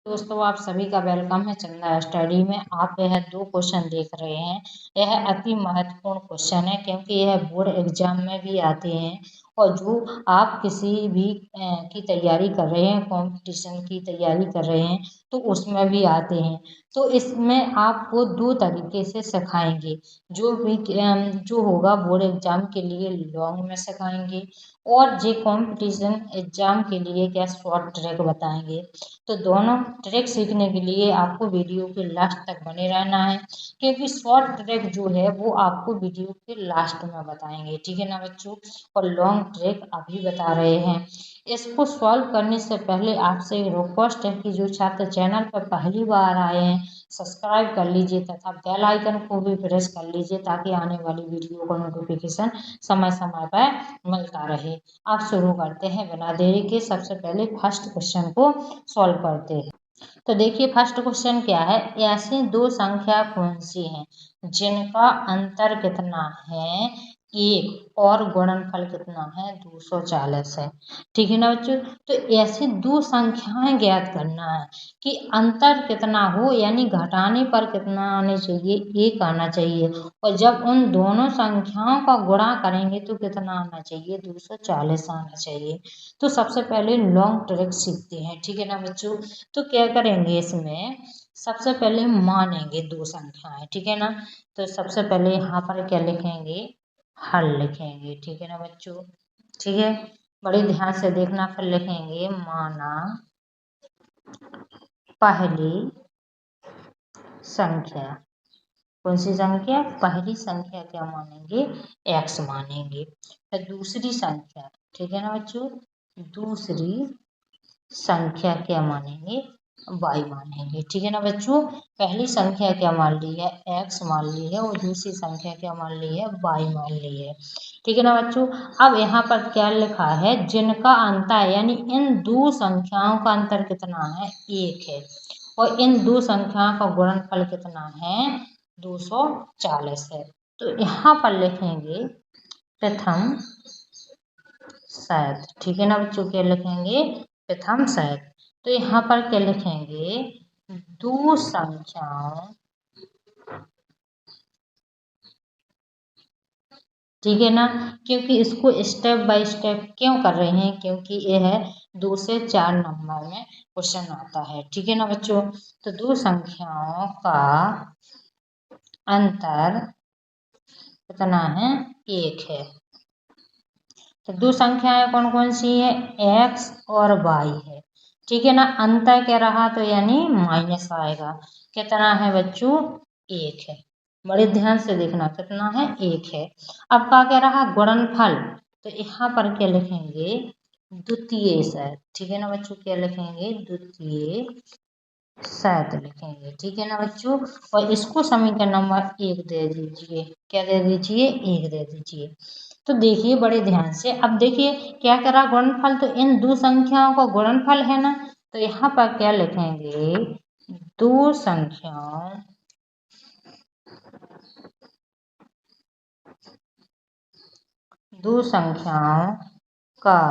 दोस्तों आप सभी का वेलकम है चंदा स्टडी में। आप यह दो क्वेश्चन देख रहे हैं। यह अति महत्वपूर्ण क्वेश्चन है क्योंकि यह बोर्ड एग्जाम में भी आते हैं और जो आप किसी भी की तैयारी कर रहे हैं, कंपटीशन की तैयारी कर रहे हैं तो उसमें भी आते हैं। तो इसमें आपको दो तरीके से सिखाएंगे। जो होगा बोर्ड एग्जाम के लिए लॉन्ग में सिखाएंगे और जो कंपटीशन एग्जाम के लिए क्या शॉर्ट ट्रैक बताएंगे। तो दोनों ट्रैक सीखने के लिए आपको वीडियो के लास्ट तक बने रहना है क्योंकि शॉर्ट ट्रैक जो है वो आपको वीडियो के लास्ट में बताएंगे, ठीक है ना बच्चों। और लॉन्ग ट्रैक अभी बता रहे हैं। इसको सॉल्व करने से पहले आपसे एक रिक्वेस्ट है कि जो छात्र चैनल पर पहली बार आए हैं सब्सक्राइब कर लीजिए तथा बेल आइकन को भी प्रेस कर लीजिए ताकि आने वाली वीडियो का नोटिफिकेशन समय समय पर मिलता रहे। आप शुरू करते हैं बिना देरी के। सबसे पहले फर्स्ट क्वेश्चन को सॉल्व करते हैं। तो देखिए फर्स्ट क्वेश्चन क्या है। ऐसी दो संख्या कौन सी हैं जिनका अंतर कितना है 1 और गुणनफल कितना है 240 है, ठीक है ना बच्चों। तो ऐसी दो संख्याएं ज्ञात करना है कि अंतर कितना हो, यानी घटाने पर कितना आने चाहिए, 1 आना चाहिए और जब उन दोनों संख्याओं का गुणा करेंगे तो कितना आना चाहिए 240 आना चाहिए। तो सबसे पहले लॉन्ग ट्रैक सीखते हैं, ठीक है ना बच्चों। तो क्या करेंगे इसमें सबसे पहले मानेंगे दो संख्याएं, ठीक है ना। तो सबसे पहले यहाँ पर क्या लिखेंगे, हल लिखेंगे, ठीक है ना बच्चों। ठीक है, बड़े ध्यान से देखना। फिर लिखेंगे माना पहली संख्या। कौन सी संख्या, पहली संख्या क्या मानेंगे, x मानेंगे। फिर दूसरी संख्या, ठीक है ना बच्चों, दूसरी संख्या क्या मानेंगे, y मानेंगे, ठीक है ना बच्चों। पहली संख्या क्या मान ली है, x मान ली है और दूसरी संख्या क्या मान ली है, y मान ली है, ठीक है ना बच्चों। अब यहाँ पर क्या लिखा है, जिनका अंतर, यानी इन दो संख्याओं का अंतर कितना है 1 है और इन दो संख्याओं का गुणनफल कितना है 240 है। तो यहाँ पर लिखेंगे प्रथम सैद, ठीक है ना बच्चों। क्या लिखेंगे, प्रथम सैद। तो यहाँ पर क्या लिखेंगे, दो संख्याओं, ठीक है ना। क्योंकि इसको स्टेप बाय स्टेप क्यों कर रहे हैं, क्योंकि यह 2 से 4 नंबर में क्वेश्चन आता है, ठीक है ना बच्चों। तो दो संख्याओं का अंतर कितना है 1 है। तो दो संख्याएं कौन कौन सी है, x और y है, ठीक है ना। अंतर क्या रहा तो यानी माइनस आएगा। कितना है बच्चों, 1 है। बड़े ध्यान से देखना, कितना है 1 है। अब क्या रहा गुणनफल। तो यहाँ पर क्या लिखेंगे, द्वितीय सैद, ठीक है ना बच्चों। क्या लिखेंगे, द्वितीय सैद लिखेंगे, ठीक है ना बच्चों। और इसको समीकरण नंबर 1 दे दीजिए। क्या दे दीजिए, 1 दे दीजिए। तो देखिए बड़े ध्यान से, अब देखिए क्या करा गुणनफल, तो इन दो संख्याओं का गुणनफल है ना। तो यहाँ पर क्या लिखेंगे, दो संख्याओं का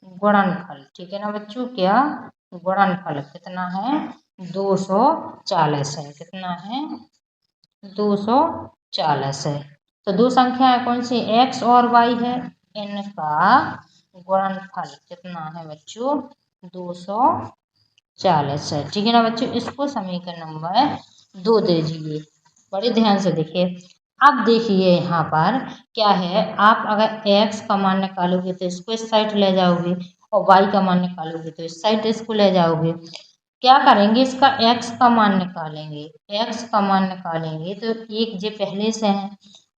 गुणनफल, ठीक है ना बच्चों। क्या गुणनफल कितना है 240 है, कितना है 240 है। तो दो संख्याएं कौन सी, x और y है, इनका गुणनफल कितना है बच्चों 240 है, ठीक है ना बच्चों। इसको समीकरण नंबर 2 दे दीजिए। बड़े ध्यान से देखिए। अब देखिए यहाँ पर क्या है, आप अगर x का मान निकालोगे तो इसको इस साइड ले जाओगे और y का मान निकालोगे तो इस साइड इसको ले जाओगे। क्या करेंगे, इसका x का मान निकालेंगे, x का मान निकालेंगे तो एक जो पहले से है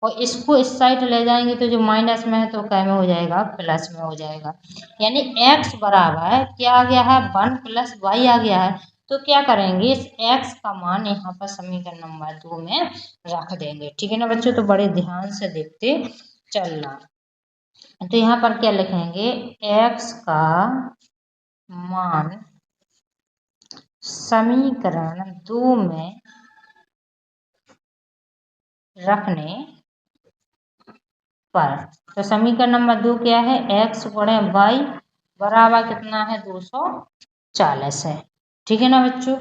और इसको इस साइड ले जाएंगे तो जो माइनस में है तो क्या में हो जाएगा, प्लस में हो जाएगा। यानी x बराबर क्या आ गया है 1 + y आ गया है। तो क्या करेंगे, इस x का मान यहाँ पर समीकरण नंबर 2 में रख देंगे, ठीक है ना बच्चों। तो बड़े ध्यान से देखते चलना। तो यहाँ पर क्या लिखेंगे, x का मान समीकरण 2 में रखने पर, तो समीकरण नंबर 2 क्या है, x × y बराबर कितना है 240 है, ठीक है ना बच्चों,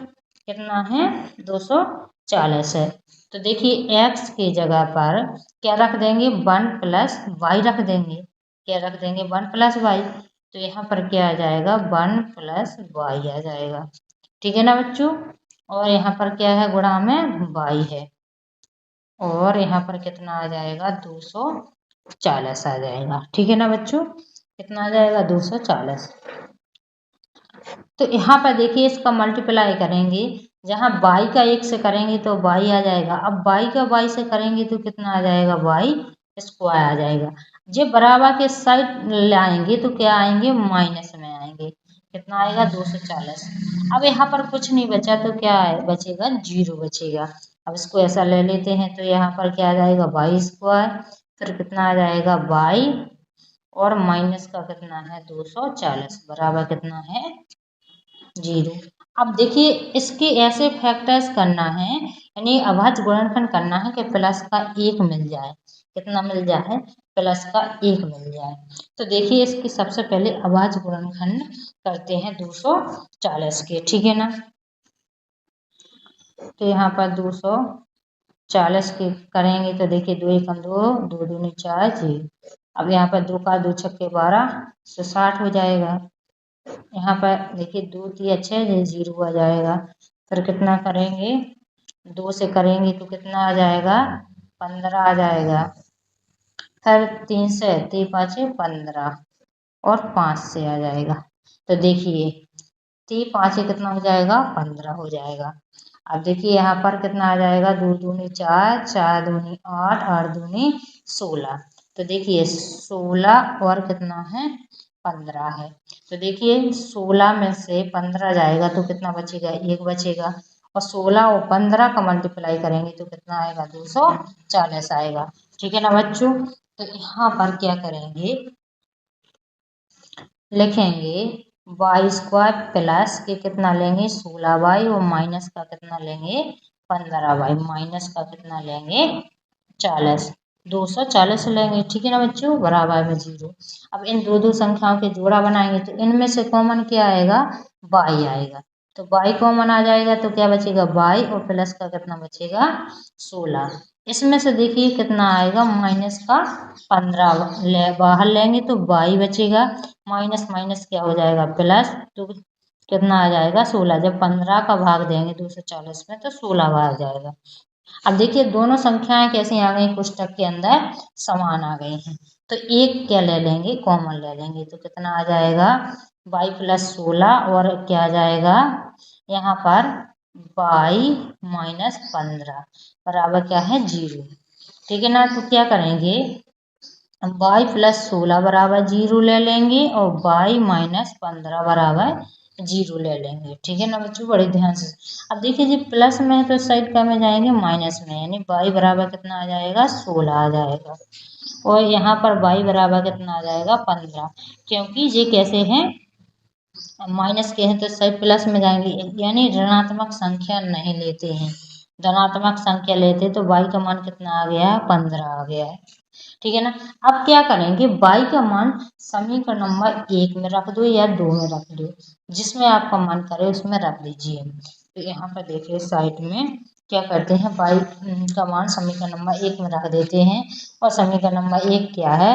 कितना है 240 है। तो देखिए x की जगह पर क्या रख देंगे 1 प्लस वाई रख देंगे, क्या रख देंगे 1 प्लस वाई, तो यहाँ पर क्या आ जाएगा 1 प्लस वाई आ जाएगा। ठीक है ना बच्चों, और यहाँ पर क्या है गुणा में वाई है, और यहाँ पर कितना आ जाएगा 240 आ जाएगा। ठीक है ना बच्चों, कितना आ जाएगा 240। तो यहाँ पर देखिए इसका मल्टीप्लाई करेंगे, जहाँ बाई का 1 से करेंगे तो बाई आ जाएगा, अब बाई का बाई से करेंगे तो कितना आ जाएगा बाई स्क्वायर आ जाएगा। जब बराबर के साइड लाएंगे तो क्या आएंगे माइनस में आएंगे, कितना आएगा 240। अब यहाँ पर कुछ नहीं बचा तो क्या है बचेगा 0 बचेगा। अब इसको ऐसा ले लेते हैं तो यहाँ पर क्या आ जाएगा बाई स्क्वायर, फिर कितना आ जाएगा बाई, और माइनस का कितना है 240 बराबर कितना है 0। अब देखिए इसके ऐसे फैक्टर्स करना है, यानी अभाज्य गुणनखंड करना है कि प्लस का 1 मिल जाए, कितना मिल जाए प्लस का 1 मिल जाए। तो देखिए इसकी सबसे पहले अभाज्य गुणनखंड करते हैं 240 के, ठीक है ना। तो यहाँ पर 240 के करेंगे तो देखिए 2 एकम 2, 2 दूनी 4 जी। अब यहाँ पर 2 का 2 छक्के 12 तो 60 हो जाएगा। यहाँ पर देखिए 2 3 6 0 आ जाएगा। फिर कितना करेंगे 2 से करेंगे तो कितना आ जाएगा 15 आ जाएगा। फिर 3 से 3 5 15 और 5 से आ जाएगा। तो देखिए 3 5 कितना हो जाएगा 15 हो जाएगा। अब देखिए यहाँ पर कितना आ जाएगा 2 दूनी 4, 4 दूनी 8, 8 दूनी 16। तो देखिए 16 और कितना है 15 है। तो देखिए 16 में से 15 जाएगा तो कितना बचेगा 1 बचेगा, और 16 और 15 का मल्टीप्लाई करेंगे तो कितना आएगा 240 आएगा। ठीक है ना बच्चों, तो यहाँ पर क्या करेंगे लिखेंगे वाई स्क्वायर प्लस के कितना लेंगे 16 वाई, और माइनस का कितना लेंगे 15 वाई, माइनस का कितना लेंगे 40, 240 लेंगे। ठीक है ना बच्चों, बराबर में 0। अब इन दो संख्याओं के जोड़ा बनाएंगे तो इनमें से कॉमन क्या आएगा वाई आएगा, तो वाई कॉमन आ जाएगा तो क्या बचेगा वाई, और प्लस का कितना बचेगा 16। इसमें से देखिए कितना आएगा माइनस का 15 बाहर लेंगे तो वाई बचेगा, माइनस माइनस क्या हो जाएगा प्लस, तो कितना आ जाएगा 16। जब 15 का भाग देंगे 240 में तो 16 बाहर जाएगा। अब देखिए दोनों संख्याएं कैसी आ गई पुस्तक के अंदर समान आ गई हैं, तो एक क्या ले लेंगे कॉमन ले लेंगे तो कितना आ जाएगा वाई प्लस 16, और क्या आ जाएगा यहाँ पर वाई माइनस 15 बराबर क्या है 0। ठीक है ना, तो क्या करेंगे वाई प्लस 16 बराबर 0 ले लेंगे, और वाई माइनस 15 बराबर 0 ले लेंगे। ठीक है ना बच्चों, बड़े ध्यान से। अब देखिए जी प्लस में है तो साइड क्या में जाएंगे माइनस में, यानी वाई बराबर कितना आ जाएगा 16 आ जाएगा, और यहाँ पर वाई बराबर कितना आ जाएगा 15, क्योंकि ये कैसे हैं माइनस के हैं तो साइड प्लस में जाएंगे, यानी ऋणात्मक संख्या नहीं लेते हैं, धनात्मक संख्या लेते तो वाई का मान कितना आ गया है 15 आ गया है। ठीक है ना, अब क्या करेंगे वाई का मान समीकरण नंबर 1 में रख दो या 2 में रख दो, जिसमें आपका मन करे उसमें रख दीजिए। तो यहाँ पर देखिए साइड में क्या करते हैं वाई का मान समीकरण नंबर 1 में रख देते हैं, और समीकरण नंबर 1 क्या है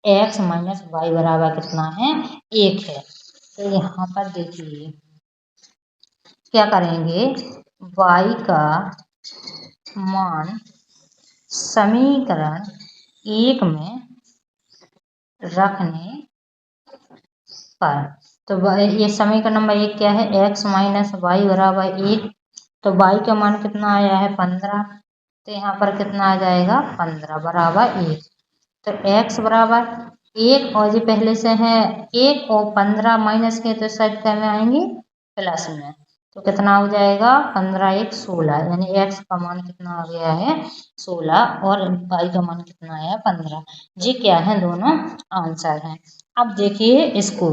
एक्स माइनस वाई बराबर कितना है 1 है। तो यहाँ पर देखिए क्या करेंगे y का मान समीकरण 1 में रखने पर, तो ये समीकरण नंबर 1 क्या है x माइनस वाई बराबर 1, तो y का मान कितना आया है 15, तो यहाँ पर कितना आ जाएगा 15 बराबर 1। तो x बराबर 1, और ये पहले से है 1 और 15 माइनस के तो साइड क्या में आएंगे प्लस में, तो कितना हो जाएगा 15 1 16, यानी x का मान कितना आ गया है 16, और y का मान कितना आया 15। ये क्या है दोनों आंसर हैं। अब देखिए इसको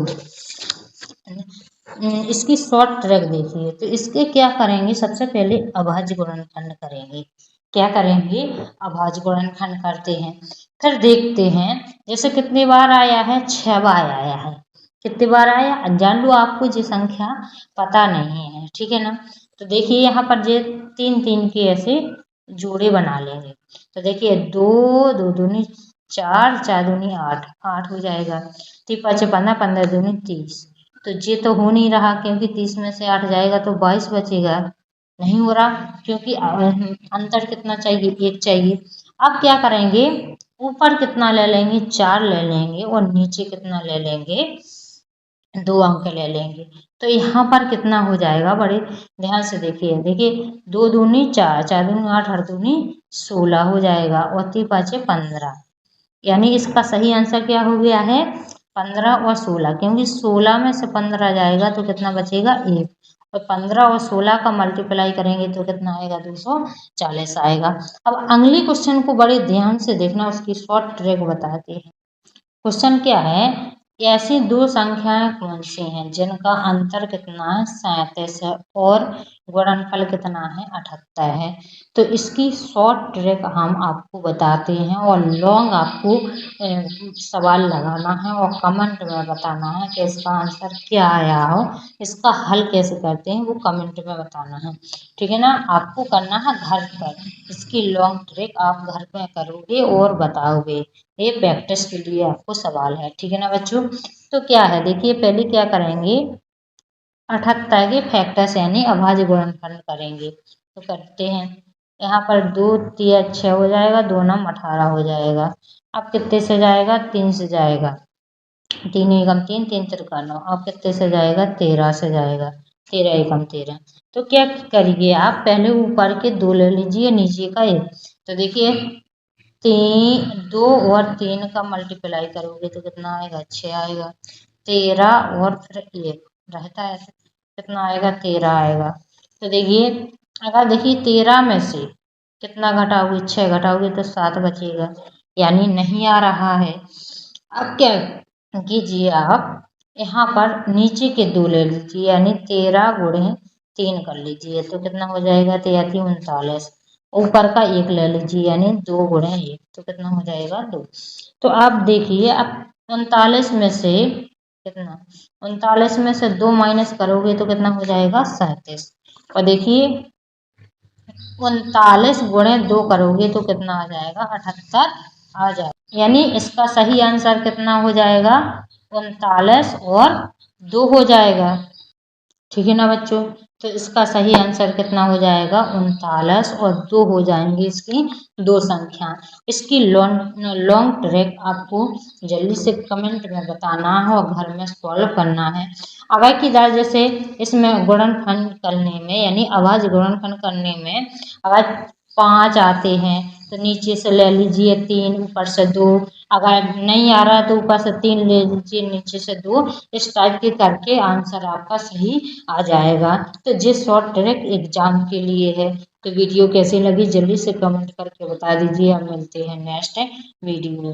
इसकी शॉर्ट ट्रैक देखिए, तो इसके क्या करेंगे सबसे पहले अभाज्य गुणनखंड करेंगे। क्या करेंगे अभाज्य गुणनखंड करते हैं, फिर देखते हैं जैसे कितनी बार आया है 6 बार आया है, कितने बार आया जान लो, आपको ये संख्या पता नहीं है, ठीक है ना। तो देखिए यहाँ पर ये 3 3 के ऐसे जोड़े बना लेंगे। तो देखिए 2 2 दूनी 4 4 दूनी 8 8 हो जाएगा। 3 5 15 15 दूनी 30। तो ये तो हो नहीं रहा, क्योंकि 30 में से 8 जाएगा तो 22 बचेगा। नहीं हो रहा, क्योंकि अंतर कितना चाहिए, 1 चाहिए। अब क्या करेंगे, ऊपर कितना ले लेंगे, 4 ले लेंगे, और नीचे कितना ले लेंगे, 2 अंक ले लेंगे। तो यहाँ पर कितना हो जाएगा, बड़े ध्यान से देखिए, देखिए 2 दूनी 4 4 दूनी 8 8 दूनी 16 हो जाएगा, और 3 5 15। यानी इसका सही आंसर क्या हो गया है, 15 और 16, क्योंकि 16 में से 15 जाएगा तो कितना बचेगा, 1। और 15 और 16 का मल्टीप्लाई करेंगे तो कितना आएगा, 240 आएगा। अब अगली क्वेश्चन को बड़े ध्यान से देखना, उसकी शॉर्ट ट्रिक बताते हैं। क्वेश्चन क्या है, ऐसी दो संख्याएं कौन सी हैं जिनका अंतर कितना है, 37 है, और गुणनफल कितना है, 78 है। तो इसकी शॉर्ट ट्रिक हम आपको बताते हैं, और लॉन्ग आपको सवाल लगाना है और कमेंट में बताना है कि इसका आंसर क्या आया हो, इसका हल कैसे करते हैं वो कमेंट में बताना है, ठीक है ना। आपको करना है घर पर, इसकी लॉन्ग ट्रिक आप घर पर करोगे और बताओगे। ये प्रैक्टिस के लिए आपको सवाल है, ठीक है ना बच्चों। तो क्या है, देखिए पहले क्या करेंगे, 78 के फैक्टर्स यानी अभाज्य गुणनफल करेंगे। तो करते हैं, यहाँ पर 2 3 6 हो जाएगा, 2 9 18 हो जाएगा। अब कितने से जाएगा, 3 से जाएगा, 3 एकम 3 3 तिरका 9। अब कितने से जाएगा, 13 से जाएगा, 13 एकम 13। तो क्या करिए आप, पहले ऊपर के 2 ले लीजिए, नीचे का 1। तो देखिए 2 और 3 का मल्टीप्लाई करोगे तो कितना आएगा, 6 आएगा। 13 और फिर 1 रहता है, कितना आएगा, 13 आएगा। तो देखिए, अगर देखिए 13 में से कितना घटाओगे, 6 घटाओगे तो 7 बचेगा, यानी नहीं आ रहा है। अब क्या कीजिए, आप यहाँ पर नीचे के 2 ले लीजिए, यानी 13 गुणे 3 कर लीजिए, तो कितना हो जाएगा, 13 39। ऊपर का 1 ले लीजिए, यानी 2 गुणे 1, तो कितना हो जाएगा, 2। तो आप देखिए, अब 39 में से कितना, 39 में से 2 माइनस करोगे तो कितना हो जाएगा, 37। और देखिए 39 गुणे 2 करोगे तो कितना आ जाएगा, 78 आ जाएगा। यानी इसका सही आंसर कितना हो जाएगा, 39 और 2 हो जाएगा, ठीक है ना बच्चों। तो इसका सही आंसर कितना हो जाएगा, 39 और 2 हो जाएंगे इसकी दो संख्या। इसकी लॉन्ग ट्रिक आपको जल्दी से कमेंट में बताना है और घर में सॉल्व करना है। अगर की दाल जैसे इसमें गुणनफल करने में, यानी अभाज्य गुणनफल करने में अगर 5 आते हैं तो नीचे से ले लीजिए 3, ऊपर से 2। अगर नहीं आ रहा तो ऊपर से 3 ले लीजिए, नीचे से 2। इस टाइप के करके आंसर आपका सही आ जाएगा। तो ये शॉर्ट ट्रिक एग्जाम के लिए है। तो वीडियो कैसी लगी जल्दी से कमेंट करके बता दीजिए। हम मिलते हैं नेक्स्ट वीडियो में।